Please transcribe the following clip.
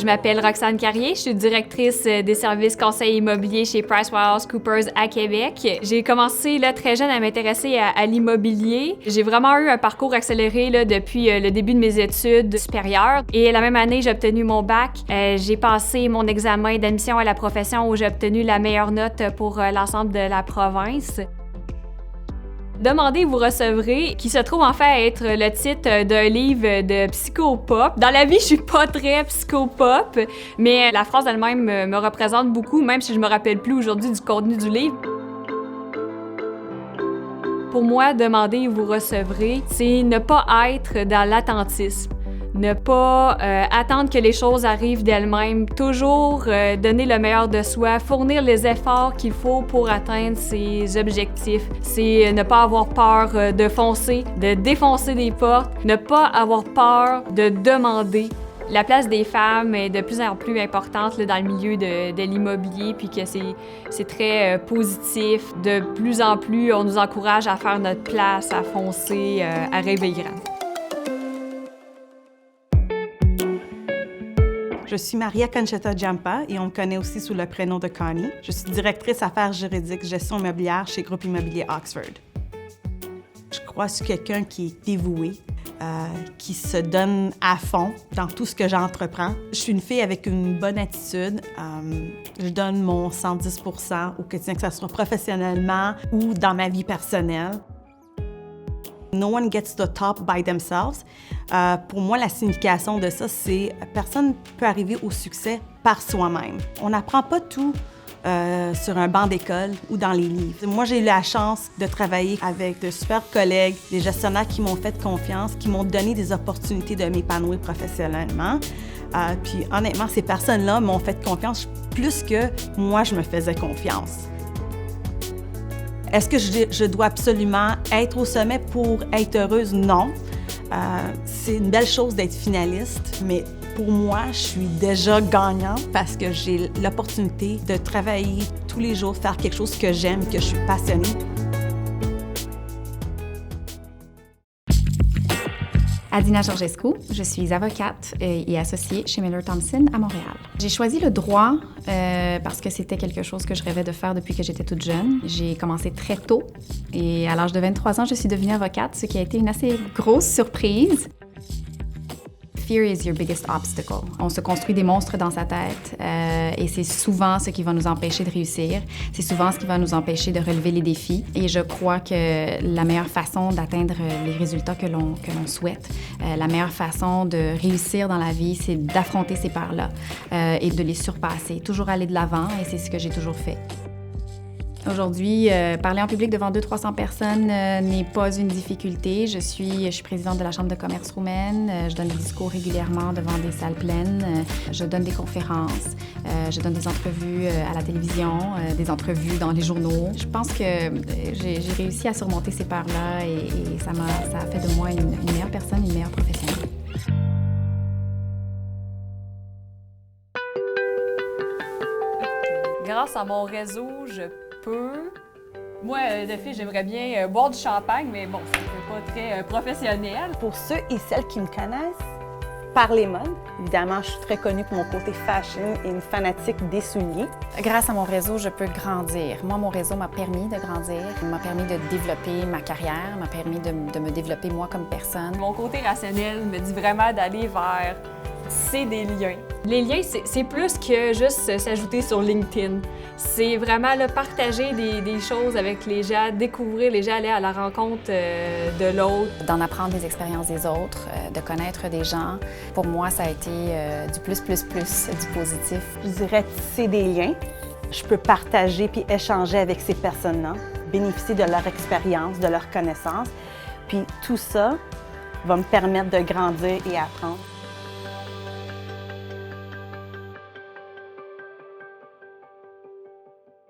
Je m'appelle Roxane Carrier, je suis directrice des services conseil immobilier chez PricewaterhouseCoopers à Québec. J'ai commencé là, très jeune à m'intéresser à l'immobilier. J'ai vraiment eu un parcours accéléré là, depuis le début de mes études supérieures. Et la même année, j'ai obtenu mon bac. J'ai passé mon examen d'admission à la profession où j'ai obtenu la meilleure note pour l'ensemble de la province. Demandez, vous recevrez, qui se trouve en fait être le titre d'un livre de psychopop. Dans la vie, je suis pas très psychopop, mais la phrase elle-même me représente beaucoup, même si je me rappelle plus aujourd'hui du contenu du livre. Pour moi, demandez, vous recevrez, c'est ne pas être dans l'attentisme. Ne pas attendre que les choses arrivent d'elles-mêmes, toujours donner le meilleur de soi, fournir les efforts qu'il faut pour atteindre ses objectifs. C'est ne pas avoir peur de foncer, de défoncer des portes, ne pas avoir peur de demander. La place des femmes est de plus en plus importante là, dans le milieu de l'immobilier, puis que c'est très positif. De plus en plus, on nous encourage à faire notre place, à foncer, à rêver grand. Je suis Maria Conchetta Jampa et on me connaît aussi sous le prénom de Connie. Je suis directrice affaires juridiques gestion immobilière chez Groupe Immobilier Oxford. Je crois que je suis quelqu'un qui est dévoué, qui se donne à fond dans tout ce que j'entreprends. Je suis une fille avec une bonne attitude. Je donne mon 110 % au quotidien, que ce soit professionnellement ou dans ma vie personnelle. No one gets to the top by themselves. Pour moi, la signification de ça, c'est personne peut arriver au succès par soi-même. On n'apprend pas tout sur un banc d'école ou dans les livres. Moi, j'ai eu la chance de travailler avec de super collègues, des gestionnaires qui m'ont fait confiance, qui m'ont donné des opportunités de m'épanouir professionnellement. Puis honnêtement, ces personnes-là m'ont fait confiance plus que moi, je me faisais confiance. Est-ce que je dois absolument être au sommet pour être heureuse? Non. C'est une belle chose d'être finaliste, mais pour moi, je suis déjà gagnante parce que j'ai l'opportunité de travailler tous les jours, faire quelque chose que j'aime, que je suis passionnée. Adina Georgescu, je suis avocate et associée chez Miller Thomson à Montréal. J'ai choisi le droit parce que c'était quelque chose que je rêvais de faire depuis que j'étais toute jeune. J'ai commencé très tôt et à l'âge de 23 ans, je suis devenue avocate, ce qui a été une assez grosse surprise. Fear is your biggest obstacle. On se construit des monstres dans sa tête et c'est souvent ce qui va nous empêcher de réussir. C'est souvent ce qui va nous empêcher de relever les défis. Et je crois que la meilleure façon d'atteindre les résultats que l'on souhaite, la meilleure façon de réussir dans la vie, c'est d'affronter ces peurs-là et de les surpasser. Toujours aller de l'avant et c'est ce que j'ai toujours fait. Aujourd'hui, parler en public devant 200-300 personnes n'est pas une difficulté. Je suis présidente de la Chambre de commerce roumaine. Je donne des discours régulièrement devant des salles pleines. Je donne des conférences. Je donne des entrevues à la télévision, des entrevues dans les journaux. Je pense que j'ai réussi à surmonter ces peurs-là et ça a fait de moi une meilleure personne, une meilleure professionnelle. Grâce à mon réseau, je peux. Moi, de fille, j'aimerais bien boire du champagne, mais bon, c'est pas très professionnel. Pour ceux et celles qui me connaissent, par les modes, évidemment, je suis très connue pour mon côté fashion et une fanatique des souliers. Grâce à mon réseau, je peux grandir. Moi, mon réseau m'a permis de grandir, m'a permis de développer ma carrière, m'a permis de me développer moi comme personne. Mon côté rationnel me dit vraiment d'aller vers c'est des liens. Les liens, c'est plus que juste s'ajouter sur LinkedIn. C'est vraiment là, partager des choses avec les gens, découvrir les gens, aller à la rencontre de l'autre. D'en apprendre des expériences des autres, de connaître des gens. Pour moi, ça a été du plus, du positif. Je dirais tisser des liens. Je peux partager puis échanger avec ces personnes-là, bénéficier de leur expérience, de leur connaissance. Puis tout ça va me permettre de grandir et apprendre.